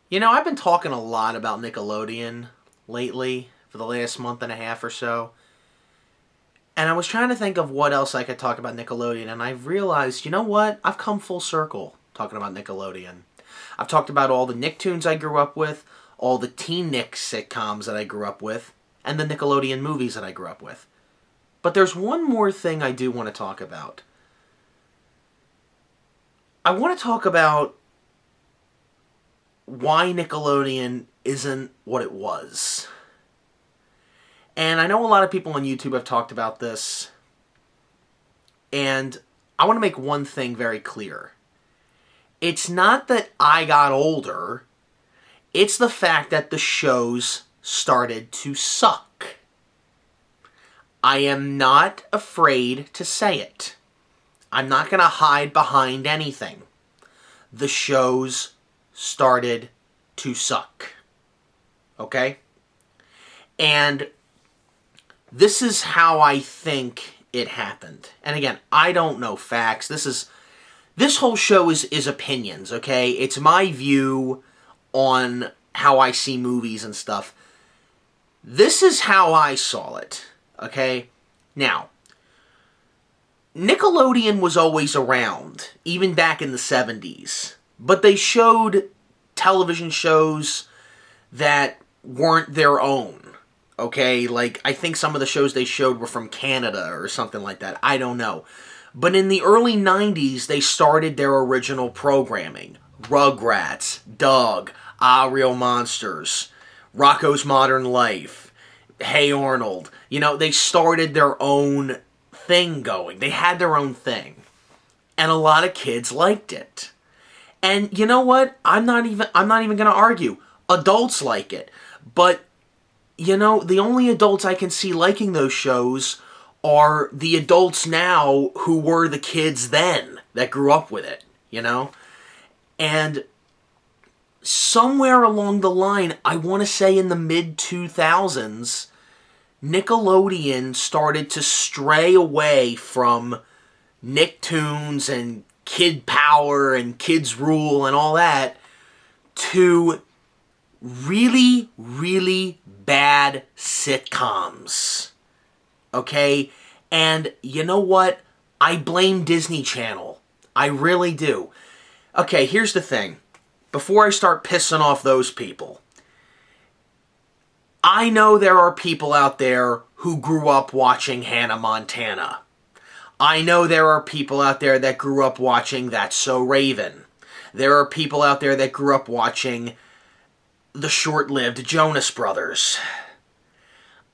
You know, I've been talking a lot about Nickelodeon lately for the last month and a half or so. And I was trying to think of what else I could talk about Nickelodeon, and I realized, you know what? I've come full circle talking about Nickelodeon. I've talked about all the Nicktoons I grew up with, all the Teen Nick sitcoms that I grew up with, and the Nickelodeon movies that I grew up with. But there's one more thing I do want to talk about. I want to talk about why Nickelodeon isn't what it was. And I know a lot of people on YouTube have talked about this, and I want to make one thing very clear. It's not that I got older, it's the fact that the shows started to suck. I am not afraid to say it. I'm not going to hide behind anything. The shows started to suck. Okay? And this is how I think it happened. And again, I don't know facts. This whole show is opinions, okay? It's my view on how I see movies and stuff. This is how I saw it, okay? Now, Nickelodeon was always around, even back in the 70s. But they showed television shows that weren't their own. Okay, like, I think some of the shows they showed were from Canada or something like that. I don't know. But in the early 90s, they started their original programming. Rugrats, Doug, Ah Real Monsters, Rocko's Modern Life, Hey Arnold. You know, they started their own thing going. They had their own thing. And a lot of kids liked it. And you know what? I'm not even going to argue. Adults like it. But you know, the only adults I can see liking those shows are the adults now who were the kids then that grew up with it, you know? And somewhere along the line, I want to say in the mid-2000s, Nickelodeon started to stray away from Nicktoons and Kid Power and Kids Rule and all that to really, really bad sitcoms. Okay? And you know what? I blame Disney Channel. I really do. Okay, here's the thing. Before I start pissing off those people, I know there are people out there who grew up watching Hannah Montana. I know there are people out there that grew up watching That's So Raven. There are people out there that grew up watching the short-lived Jonas Brothers.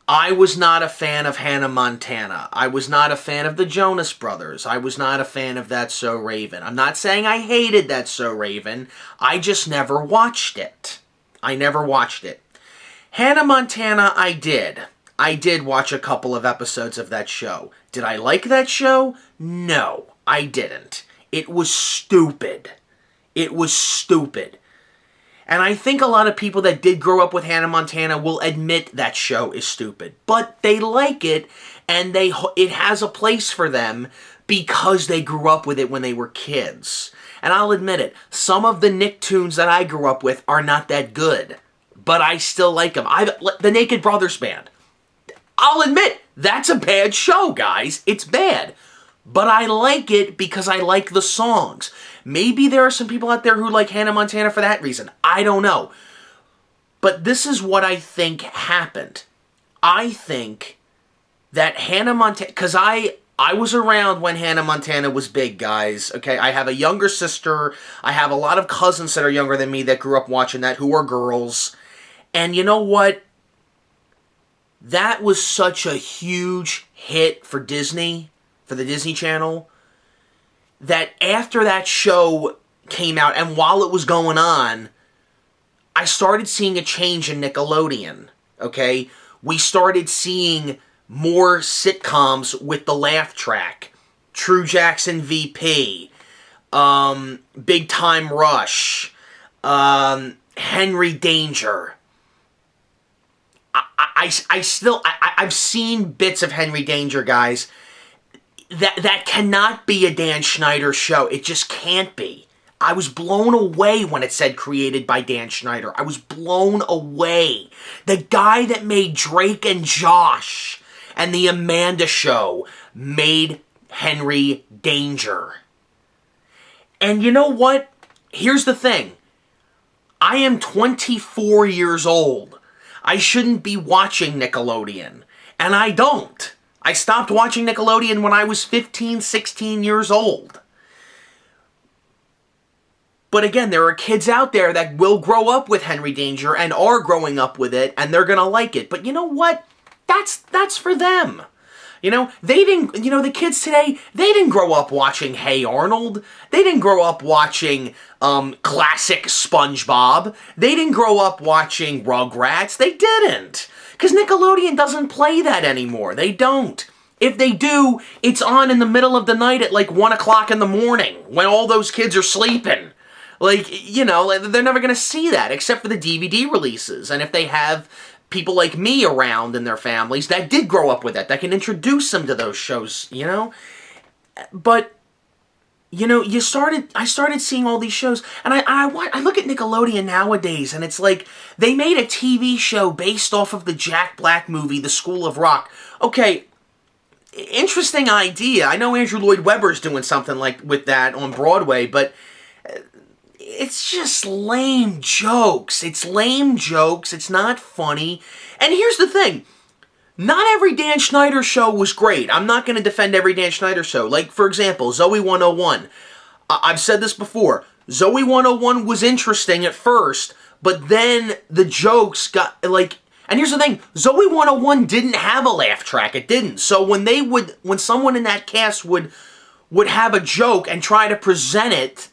I was not a fan of Hannah Montana. I was not a fan of the Jonas Brothers. I was not a fan of That's So Raven. I'm not saying I hated That's So Raven. I just never watched it. I never watched it. Hannah Montana, I did. I did watch a couple of episodes of that show. Did I like that show? No, I didn't. It was stupid. It was stupid. And I think a lot of people that did grow up with Hannah Montana will admit that show is stupid. But they like it, and it has a place for them because they grew up with it when they were kids. And I'll admit it, some of the Nicktoons that I grew up with are not that good. But I still like them. The Naked Brothers Band. I'll admit, that's a bad show, guys. It's bad. But I like it because I like the songs. Maybe there are some people out there who like Hannah Montana for that reason. I don't know. But this is what I think happened. I think that Hannah Montana... Because I was around when Hannah Montana was big, guys. Okay, I have a younger sister. I have a lot of cousins that are younger than me that grew up watching that who are girls. And you know what? That was such a huge hit for Disney, for the Disney Channel, that after that show came out, and while it was going on, I started seeing a change in Nickelodeon, okay? We started seeing more sitcoms with the laugh track. True Jackson VP, Big Time Rush, Henry Danger. I've seen bits of Henry Danger, guys. That cannot be a Dan Schneider show. It just can't be. I was blown away when it said created by Dan Schneider. I was blown away. The guy that made Drake and Josh and The Amanda Show made Henry Danger. And you know what? Here's the thing. I am 24 years old. I shouldn't be watching Nickelodeon. And I don't. I stopped watching Nickelodeon when I was 15, 16 years old. But again, there are kids out there that will grow up with Henry Danger and are growing up with it, and they're going to like it. But you know what? That's for them. You know, they didn't, you know, the kids today, they didn't grow up watching Hey Arnold. They didn't grow up watching classic SpongeBob. They didn't grow up watching Rugrats. They didn't. Because Nickelodeon doesn't play that anymore. They don't. If they do, it's on in the middle of the night at like 1 o'clock in the morning when all those kids are sleeping. Like, you know, they're never going to see that except for the DVD releases. And if they have people like me around in their families that did grow up with that can introduce them to those shows, you know? But, you know, I started seeing all these shows, and I look at Nickelodeon nowadays, and it's like, they made a TV show based off of the Jack Black movie, The School of Rock. Okay, interesting idea. I know Andrew Lloyd Webber's doing something like with that on Broadway, but it's just lame jokes. It's lame jokes. It's not funny. And here's the thing. Not every Dan Schneider show was great. I'm not going to defend every Dan Schneider show. Like, for example, Zoe 101. I've said this before. Zoe 101 was interesting at first, but then the jokes got, like... And here's the thing. Zoe 101 didn't have a laugh track. It didn't. So when someone in that cast would have a joke and try to present it,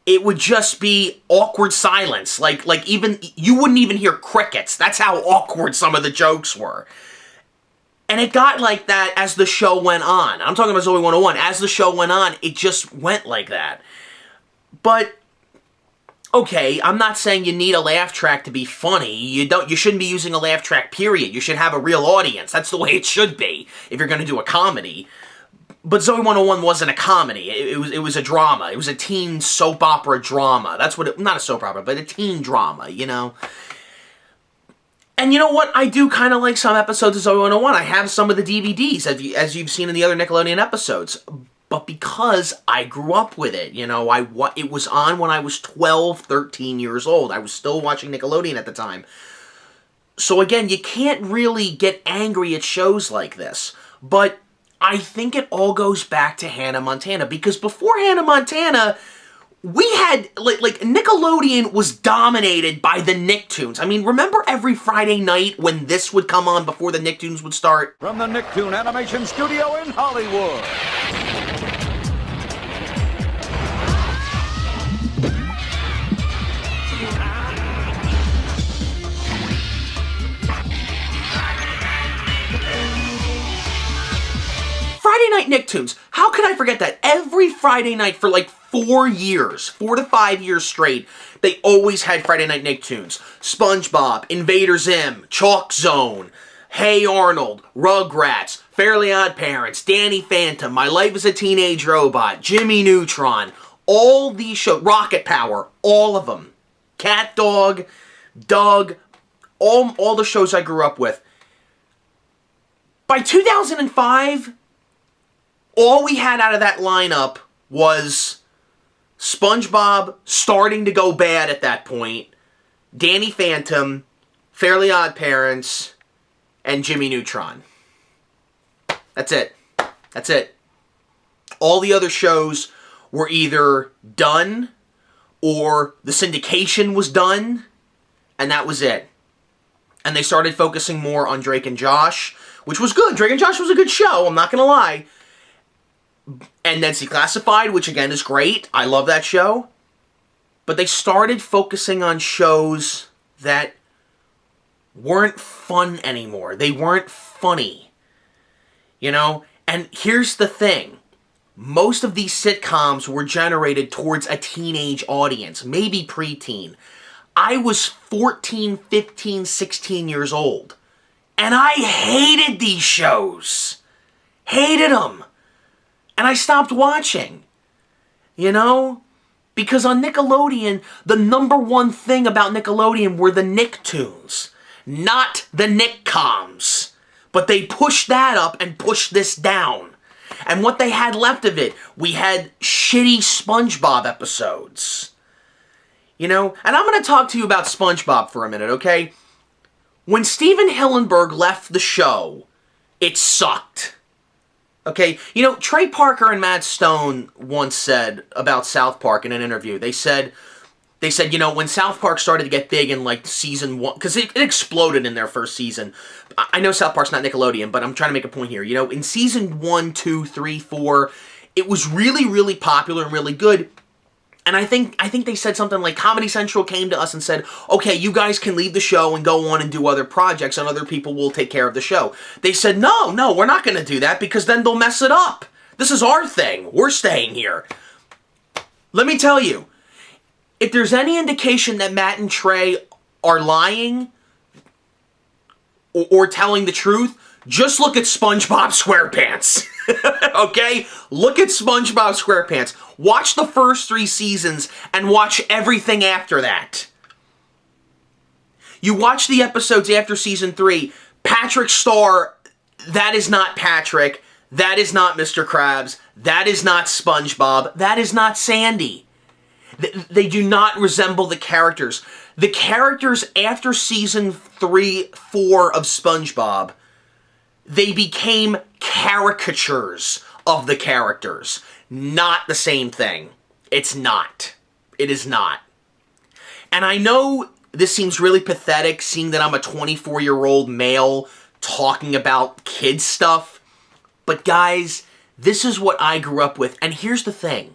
it would just be awkward silence. Like even, you wouldn't even hear crickets. That's how awkward some of the jokes were. And it got like that as the show went on. I'm talking about Zoe 101. As the show went on, it just went like that. But, okay, I'm not saying you need a laugh track to be funny. You shouldn't be using a laugh track, period. You should have a real audience. That's the way it should be if you're going to do a comedy. But Zoe 101 wasn't a comedy. It was a drama. It was a teen soap opera drama. That's what not a soap opera, but a teen drama, you know? And you know what? I do kind of like some episodes of Zoe 101. I have some of the DVDs, as you've seen in the other Nickelodeon episodes. But because I grew up with it, you know, it was on when I was 12, 13 years old. I was still watching Nickelodeon at the time. So again, you can't really get angry at shows like this. But I think it all goes back to Hannah Montana, because before Hannah Montana, we had, like Nickelodeon was dominated by the Nicktoons. I mean, remember every Friday night when this would come on before the Nicktoons would start? From the Nicktoon Animation Studio in Hollywood. Friday Night Nicktoons. How could I forget that? Every Friday night for like 4 years, 4 to 5 years straight, they always had Friday Night Nicktoons. SpongeBob, Invader Zim, Chalk Zone, Hey Arnold, Rugrats, Fairly Odd Parents, Danny Phantom, My Life as a Teenage Robot, Jimmy Neutron, all these shows, Rocket Power, all of them. Cat Dog, Doug, all the shows I grew up with. By 2005... all we had out of that lineup was SpongeBob starting to go bad at that point, Danny Phantom, Fairly Odd Parents, and Jimmy Neutron. That's it. That's it. All the other shows were either done or the syndication was done, and that was it. And they started focusing more on Drake and Josh, which was good. Drake and Josh was a good show, I'm not going to lie. And then Classified, which again is great. I love that show. But they started focusing on shows that weren't fun anymore. They weren't funny. You know? And here's the thing. Most of these sitcoms were generated towards a teenage audience, maybe preteen. I was 14, 15, 16 years old. And I hated these shows. Hated them. And I stopped watching. You know? Because on Nickelodeon, the number one thing about Nickelodeon were the Nicktoons, not the Nickcoms. But they pushed that up and pushed this down. And what they had left of it, we had shitty SpongeBob episodes. You know? And I'm going to talk to you about SpongeBob for a minute, okay? When Steven Hillenburg left the show, it sucked. Okay? You know, Trey Parker and Matt Stone once said about South Park in an interview, they said, you know, when South Park started to get big in, like, season 1, because it exploded in their first season. I know South Park's not Nickelodeon, but I'm trying to make a point here. You know, in season 1, 2, 3, 4, it was really, really popular and really good. And I think they said something like, Comedy Central came to us and said, okay, you guys can leave the show and go on and do other projects, and other people will take care of the show. They said, no, we're not going to do that, because then they'll mess it up. This is our thing. We're staying here. Let me tell you, if there's any indication that Matt and Trey are lying or telling the truth, just look at SpongeBob SquarePants. Okay? Look at SpongeBob SquarePants. Watch the first 3 seasons and watch everything after that. You watch the episodes after season 3, Patrick Star, that is not Patrick. That is not Mr. Krabs. That is not SpongeBob. That is not Sandy. They do not resemble the characters. The characters after season 3, 4 of SpongeBob, they became caricatures of the characters. Not the same thing. It's not. It is not. And I know this seems really pathetic, seeing that I'm a 24-year-old male talking about kid stuff. But guys, this is what I grew up with. And here's the thing.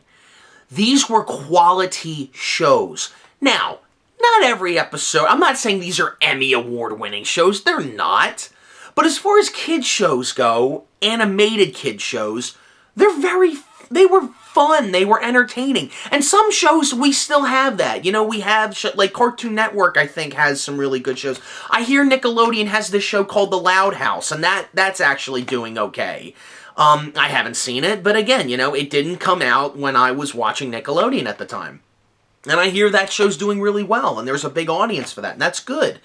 These were quality shows. Now, not every episode, I'm not saying these are Emmy award-winning shows. They're not. But as far as kids shows go, animated kid shows, they were fun. They were entertaining. And some shows, we still have that. You know, we have, like Cartoon Network, I think, has some really good shows. I hear Nickelodeon has this show called The Loud House, and that's actually doing okay. I haven't seen it, but again, you know, it didn't come out when I was watching Nickelodeon at the time. And I hear that show's doing really well, and there's a big audience for that, and that's good.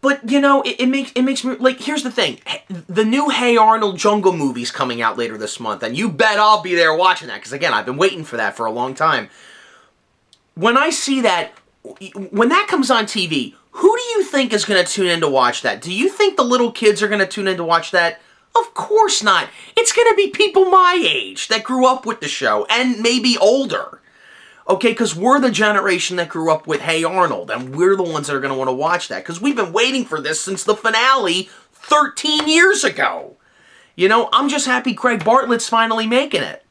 But, you know, it makes me, like, here's the thing. The new Hey Arnold Jungle movie's coming out later this month, and you bet I'll be there watching that, because, again, I've been waiting for that for a long time. When I see that, when that comes on TV, who do you think is going to tune in to watch that? Do you think the little kids are going to tune in to watch that? Of course not. It's going to be people my age that grew up with the show, and maybe older. Okay, because we're the generation that grew up with Hey Arnold, and we're the ones that are going to want to watch that, because we've been waiting for this since the finale 13 years ago. You know, I'm just happy Craig Bartlett's finally making it.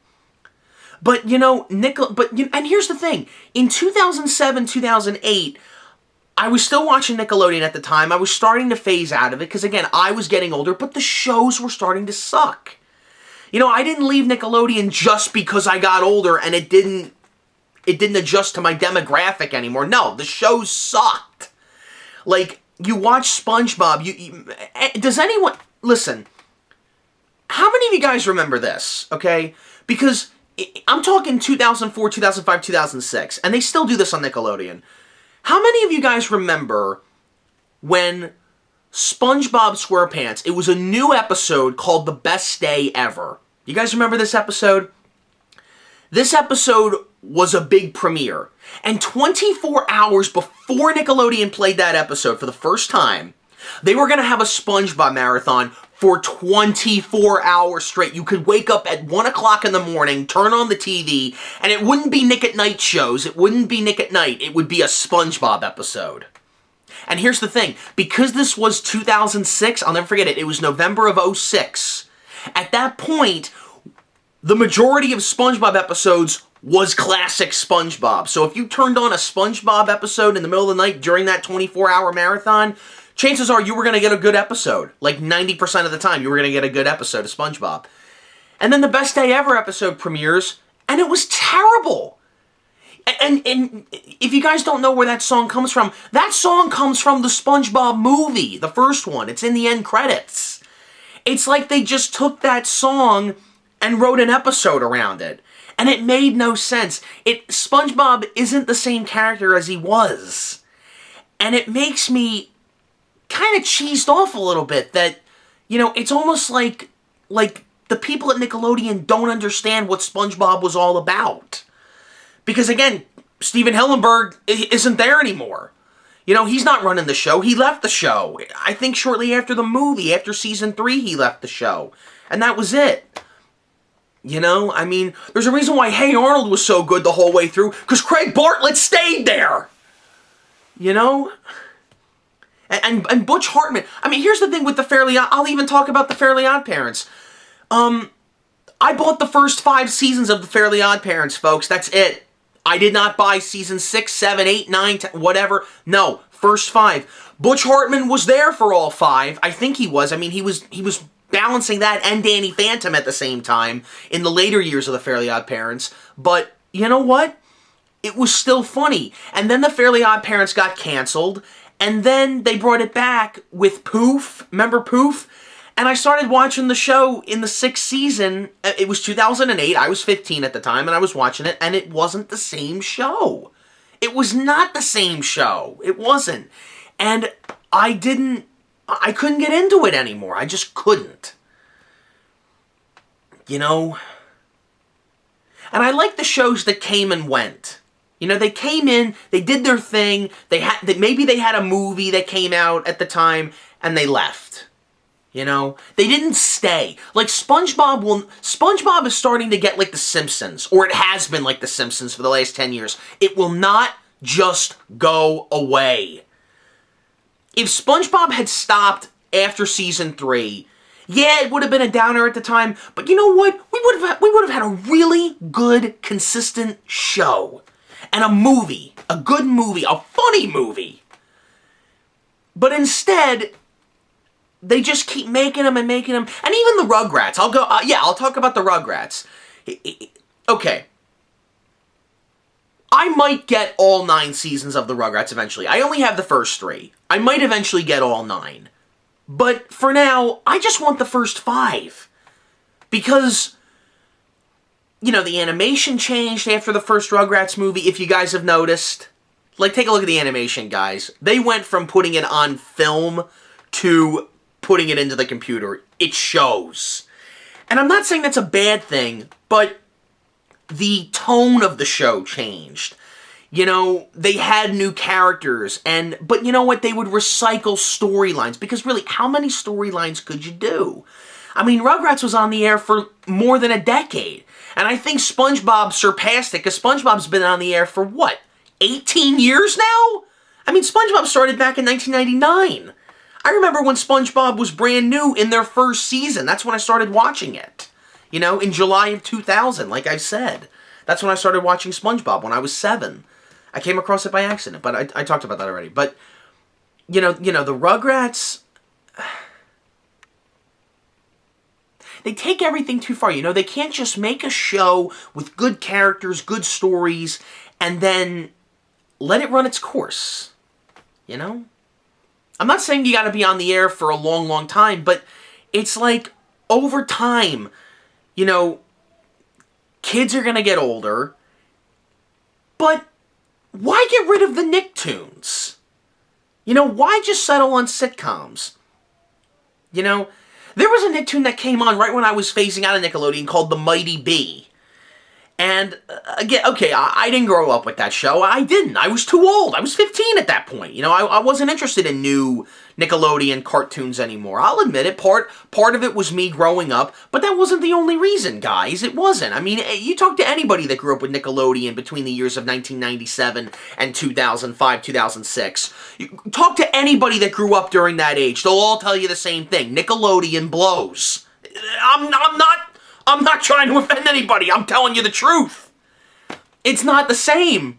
But, you know, and here's the thing. In 2007, 2008, I was still watching Nickelodeon at the time. I was starting to phase out of it because, again, I was getting older, but the shows were starting to suck. You know, I didn't leave Nickelodeon just because I got older and it didn't adjust to my demographic anymore. No, the shows sucked. Like, you watch SpongeBob, does anyone, listen, how many of you guys remember this, okay? Because I'm talking 2004, 2005, 2006, and they still do this on Nickelodeon. How many of you guys remember when SpongeBob SquarePants, it was a new episode called The Best Day Ever. You guys remember this episode? This episode was a big premiere. And 24 hours before Nickelodeon played that episode for the first time, they were going to have a SpongeBob marathon for 24 hours straight. You could wake up at 1 o'clock in the morning, turn on the TV, and it wouldn't be Nick at Night shows. It wouldn't be Nick at Night. It would be a SpongeBob episode. And here's the thing. Because this was 2006, I'll never forget it, it was November of 2006. At that point, the majority of SpongeBob episodes was classic SpongeBob. So if you turned on a SpongeBob episode in the middle of the night during that 24-hour marathon, chances are you were going to get a good episode. Like 90% of the time, you were going to get a good episode of SpongeBob. And then the Best Day Ever episode premieres, and it was terrible. And if you guys don't know where that song comes from the SpongeBob movie, the first one. It's in the end credits. It's like they just took that song and wrote an episode around it. And it made no sense. SpongeBob isn't the same character as he was. And it makes me kind of cheesed off a little bit that, it's almost like the people at Nickelodeon don't understand what SpongeBob was all about. Because again, Steven Hillenburg isn't there anymore. He's not running the show. He left the show. I think shortly after the movie, after season 3, he left the show. And that was it. There's a reason why Hey Arnold was so good the whole way through, because Craig Bartlett stayed there. And Butch Hartman. Here's the thing with I'll even talk about the Fairly Odd Parents. I bought the first 5 seasons of the Fairly Odd Parents, folks. That's it. I did not buy season 6, 7, 8, 9, 10, whatever. No, first 5. Butch Hartman was there for all 5. I think he was. He was balancing that and Danny Phantom at the same time in the later years of the Fairly Odd Parents. But you know what? It was still funny. And then the Fairly Odd Parents got canceled. And then they brought it back with Poof. Remember Poof? And I started watching the show in the 6th season. It was 2008. I was 15 at the time, and I was watching it, and it wasn't the same show. It was not the same show. It wasn't. And I couldn't get into it anymore. I just couldn't. And I like the shows that came and went. They came in, they did their thing, maybe they had a movie that came out at the time, and they left. They didn't stay. Like SpongeBob is starting to get like The Simpsons, or it has been like The Simpsons for the last 10 years. It will not just go away. If SpongeBob had stopped after season 3, yeah, it would have been a downer at the time, but you know what? We would have had a really good, consistent show. And a movie. A good movie. A funny movie. But instead, they just keep making them and making them. And even the Rugrats. I'll talk about the Rugrats. Okay. I might get all 9 seasons of the Rugrats eventually. I only have the first 3. I might eventually get all 9. But for now, I just want the first 5. Because the animation changed after the first Rugrats movie, if you guys have noticed. Like, take a look at the animation, guys. They went from putting it on film to putting it into the computer. It shows. And I'm not saying that's a bad thing, but the tone of the show changed. They had new characters, but you know what? They would recycle storylines, because really, how many storylines could you do? Rugrats was on the air for more than a decade. And I think SpongeBob surpassed it, because SpongeBob's been on the air for, 18 years now? SpongeBob started back in 1999. I remember when SpongeBob was brand new in their first season. That's when I started watching it. In July of 2000, like I said. That's when I started watching SpongeBob, when I was 7. I came across it by accident, but I talked about that already. But, the Rugrats, they take everything too far. They can't just make a show with good characters, good stories, and then let it run its course. I'm not saying you gotta be on the air for a long, long time, but it's like, over time, kids are gonna get older, but why get rid of the Nicktoons? Why just settle on sitcoms? There was a Nicktoon that came on right when I was phasing out of Nickelodeon called The Mighty Bee. And, again, okay, I didn't grow up with that show. I didn't. I was too old. I was 15 at that point. I wasn't interested in new Nickelodeon cartoons anymore. I'll admit it. Part of it was me growing up, but that wasn't the only reason, guys. It wasn't. You talk to anybody that grew up with Nickelodeon between the years of 1997 and 2005, 2006. You talk to anybody that grew up during that age. They'll all tell you the same thing. Nickelodeon blows. I'm not trying to offend anybody. I'm telling you the truth. It's not the same.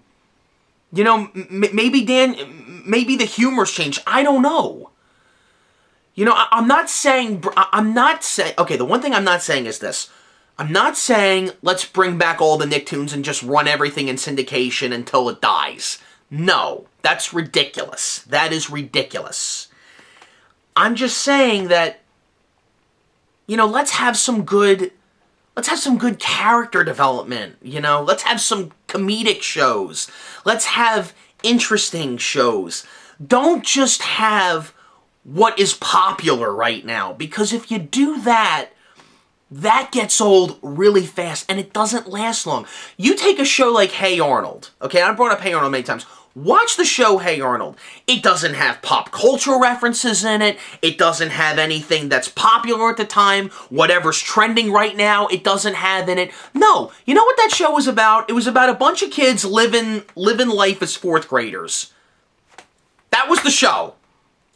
Maybe the humor's changed. I don't know. I'm not saying, okay, the one thing I'm not saying is this. I'm not saying let's bring back all the Nicktoons and just run everything in syndication until it dies. No, that's ridiculous. That is ridiculous. I'm just saying that, let's have some good Let's have some good character development, you know? Let's have some comedic shows. Let's have interesting shows. Don't just have what is popular right now, because if you do that, that gets old really fast, and it doesn't last long. You take a show like Hey Arnold, okay? I brought up Hey Arnold many times. Watch the show Hey Arnold. It doesn't have pop culture references in it. It doesn't have anything that's popular at the time. Whatever's trending right now, it doesn't have in it. No. You know what that show was about? It was about a bunch of kids living life as fourth graders. That was the show.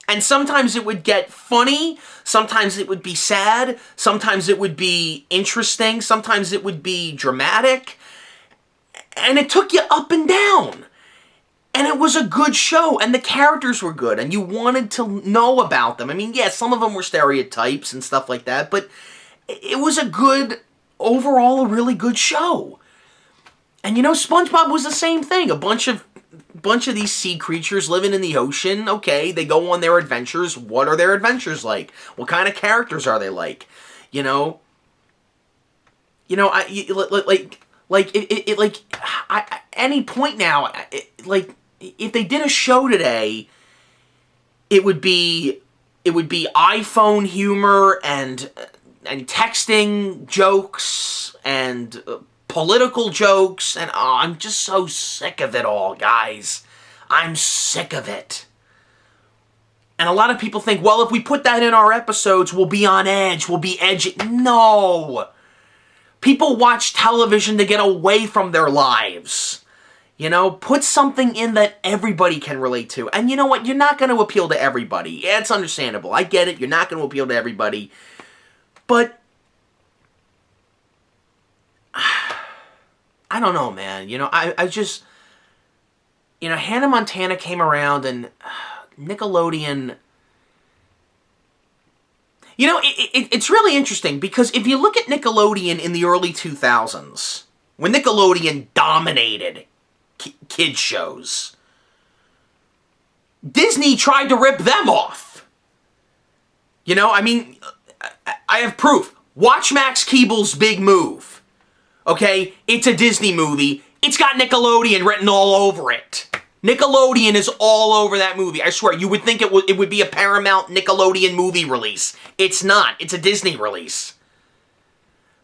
And sometimes it would get funny, sometimes it would be sad, sometimes it would be interesting, sometimes it would be dramatic, and it took you up and down. And it was a good show, and the characters were good, and you wanted to know about them. I mean, yeah, some of them were stereotypes and stuff like that, but it was a good, overall, a really good show. And you know, SpongeBob was the same thing. A bunch of these sea creatures living in the ocean. Okay, they go on their adventures. What are their adventures like? What kind of characters are they like? You know, any point now, if they did a show today, it would be iPhone humor and texting jokes and political jokes, and oh, I'm just so sick of it all, guys. I'm sick of it. And a lot of people think, well, if we put that in our episodes, we'll be on edge, we'll be edgy. No! People watch television to get away from their lives. You know, put something in that everybody can relate to. And you know what? You're not going to appeal to everybody. Yeah, it's understandable. I get it. You're not going to appeal to everybody. But I don't know, man. You know, I just, you know, Hannah Montana came around and Nickelodeon. You know, it's really interesting because if you look at Nickelodeon in the early 2000s, when Nickelodeon dominated kids shows, Disney tried to rip them off. You know, I mean, I have proof. Watch Max Keeble's Big Move. Okay? It's a Disney movie. It's got Nickelodeon written all over it. Nickelodeon is all over that movie. I swear, you would think it would be a Paramount Nickelodeon movie release. It's not. It's a Disney release.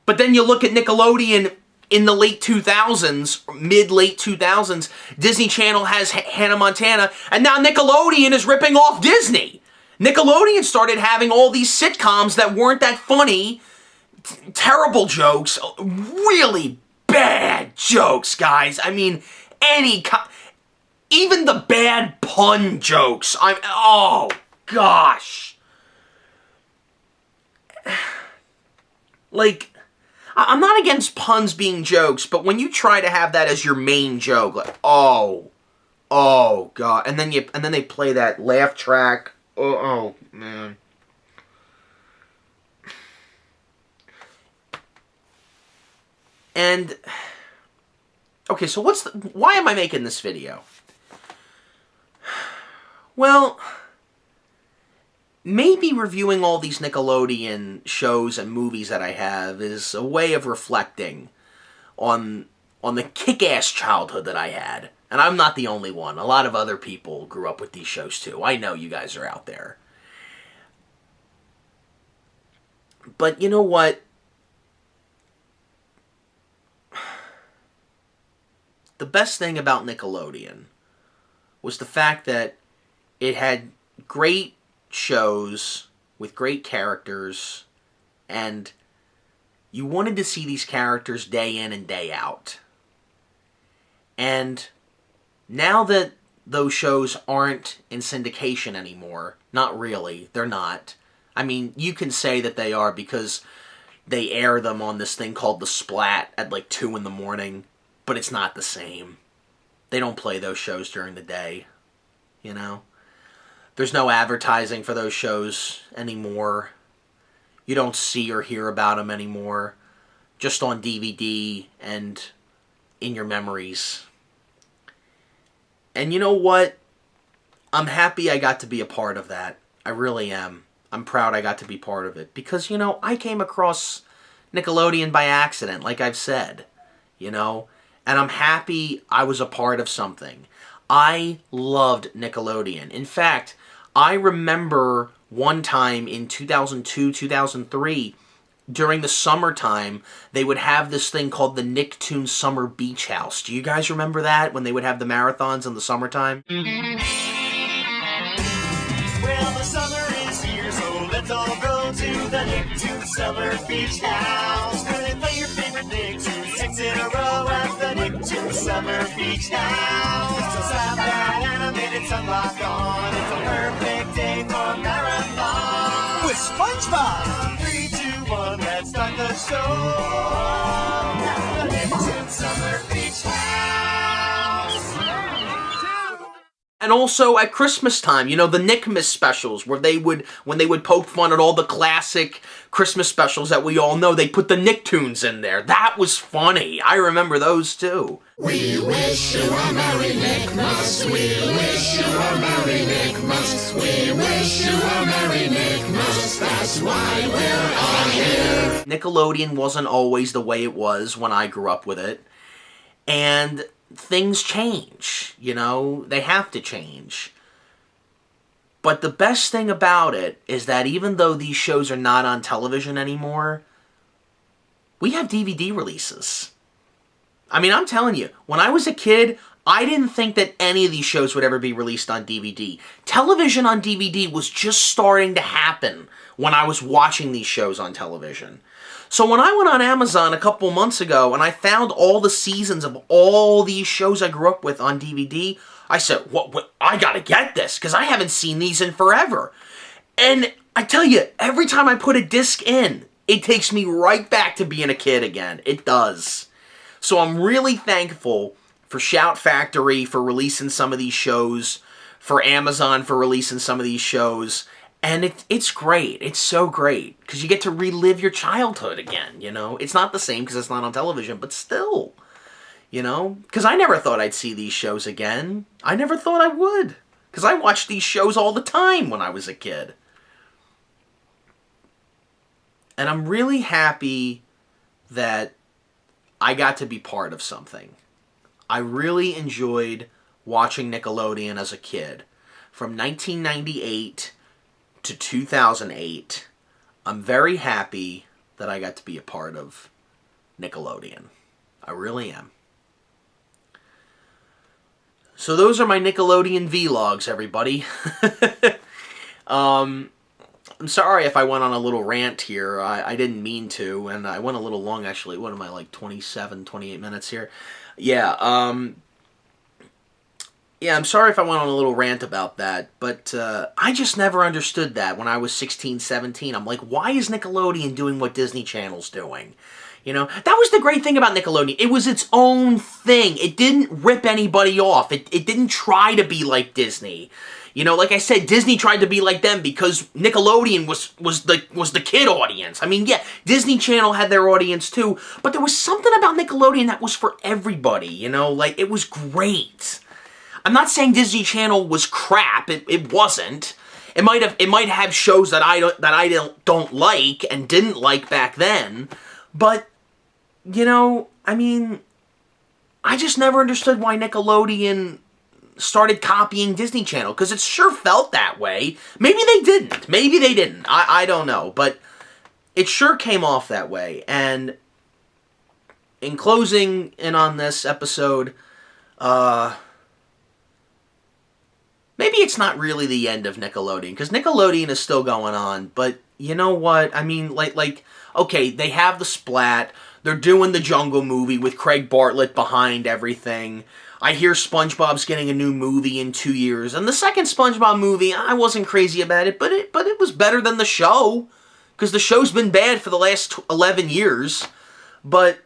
But then you look at Nickelodeon in the late 2000s, mid-late 2000s, Disney Channel has Hannah Montana, and now Nickelodeon is ripping off Disney. Nickelodeon started having all these sitcoms that weren't that funny, terrible jokes, really bad jokes, guys. I mean, even the bad pun jokes. Oh, gosh. Like, I'm not against puns being jokes, but when you try to have that as your main joke, like, oh, God. And then they play that laugh track. Oh, man. And, okay, so why am I making this video? Well, maybe reviewing all these Nickelodeon shows and movies that I have is a way of reflecting on the kick-ass childhood that I had. And I'm not the only one. A lot of other people grew up with these shows too. I know you guys are out there. But you know what? The best thing about Nickelodeon was the fact that it had great shows with great characters, and you wanted to see these characters day in and day out. And now that those shows aren't in syndication anymore, not really, they're not. I mean, you can say that they are because they air them on this thing called The Splat at like 2 in the morning, but it's not the same. They don't play those shows during the day, you know? There's no advertising for those shows anymore. You don't see or hear about them anymore. Just on DVD and in your memories. And you know what? I'm happy I got to be a part of that. I really am. I'm proud I got to be part of it. Because, you know, I came across Nickelodeon by accident, like I've said, you know? And I'm happy I was a part of something. I loved Nickelodeon. In fact, I remember one time in 2002, 2003, during the summertime, they would have this thing called the Nicktoons Summer Beach House. Do you guys remember that, when they would have the marathons in the summertime? Well, the summer is here, so let's all go to the Nicktoons Summer Beach House. Where they play your favorite Nicktoons 6 in a row at the Nicktoons Summer Beach House. So slap that animated sunblock on. It's a perfect day for marathon. With SpongeBob! 3, 2, 1, let's start the show. At the Nicktoons Summer Beach House. And also at Christmas time, you know, the Nickmas specials, where they would, when they would poke fun at all the classic Christmas specials that we all know, they put the Nicktoons in there. That was funny. I remember those too. We wish you a Merry Nickmas. We wish you a Merry Nickmas. We wish you a Merry Nickmas. That's why we're all here. Nickelodeon wasn't always the way it was when I grew up with it. And things change, you know? They have to change. But the best thing about it is that even though these shows are not on television anymore, we have DVD releases. I mean, I'm telling you, when I was a kid, I didn't think that any of these shows would ever be released on DVD. Television on DVD was just starting to happen when I was watching these shows on television. So when I went on Amazon a couple months ago and I found all the seasons of all these shows I grew up with on DVD, I said, what I gotta get this, because I haven't seen these in forever. And I tell you, every time I put a disc in, it takes me right back to being a kid again. It does. So I'm really thankful for Shout Factory for releasing some of these shows, for Amazon for releasing some of these shows, and it's great. It's so great, because you get to relive your childhood again, you know? It's not the same because it's not on television, but still, you know? Because I never thought I'd see these shows again. I never thought I would, because I watched these shows all the time when I was a kid. And I'm really happy that I got to be part of something. I really enjoyed watching Nickelodeon as a kid. From 1998 to 2008, I'm very happy that I got to be a part of Nickelodeon. I really am. So those are my Nickelodeon vlogs, everybody. I'm sorry if I went on a little rant here. I didn't mean to, and I went a little long, actually. What am I, like 27, 28 minutes here? Yeah, yeah, I'm sorry if I went on a little rant about that, but I just never understood that when I was 16, 17. I'm like, why is Nickelodeon doing what Disney Channel's doing? You know, that was the great thing about Nickelodeon. It was its own thing. It didn't rip anybody off. It didn't try to be like Disney. You know, like I said, Disney tried to be like them because Nickelodeon was the kid audience. I mean, yeah, Disney Channel had their audience too, but there was something about Nickelodeon that was for everybody, you know? Like, it was great. I'm not saying Disney Channel was crap. It wasn't. It might have shows that I don't like and didn't like back then, but you know, I mean, I just never understood why Nickelodeon started copying Disney Channel, because it sure felt that way. Maybe they didn't. Maybe they didn't. I don't know, but it sure came off that way. And in closing in on this episode, maybe it's not really the end of Nickelodeon, because Nickelodeon is still going on, but you know what? I mean, like, okay, they have the Splat, they're doing the Jungle movie with Craig Bartlett behind everything. I hear SpongeBob's getting a new movie in 2 years, and the second SpongeBob movie, I wasn't crazy about it, but it was better than the show, because the show's been bad for the last 11 years, but,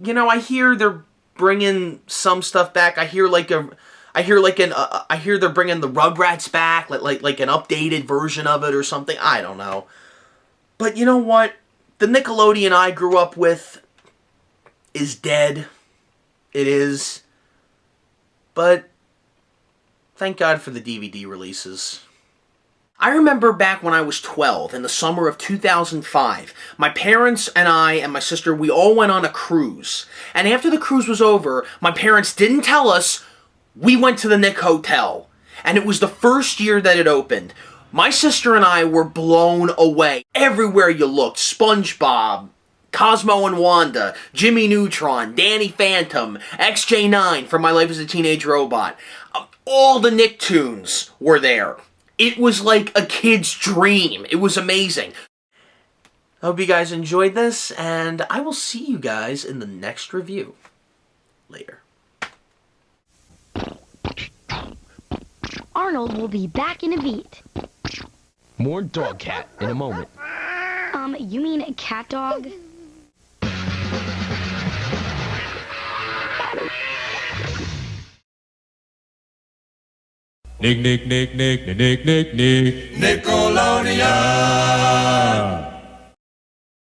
you know, I hear they're bringing some stuff back. I hear they're bringing the Rugrats back, like an updated version of it or something. I don't know. But you know what? The Nickelodeon I grew up with is dead. It is. But thank God for the DVD releases. I remember back when I was 12, in the summer of 2005, my parents and I and my sister, we all went on a cruise. And after the cruise was over, my parents didn't tell us, we went to the Nick Hotel. And it was the first year that it opened. My sister and I were blown away. Everywhere you looked, SpongeBob, Cosmo and Wanda, Jimmy Neutron, Danny Phantom, XJ9 from My Life as a Teenage Robot. All the Nicktoons were there. It was like a kid's dream. It was amazing. I hope you guys enjoyed this, and I will see you guys in the next review. Later. Arnold will be back in a beat. More dog cat in a moment. You mean cat dog? Nick, Nick, Nick, Nick, Nick, Nick, Nick, Nickelodeon.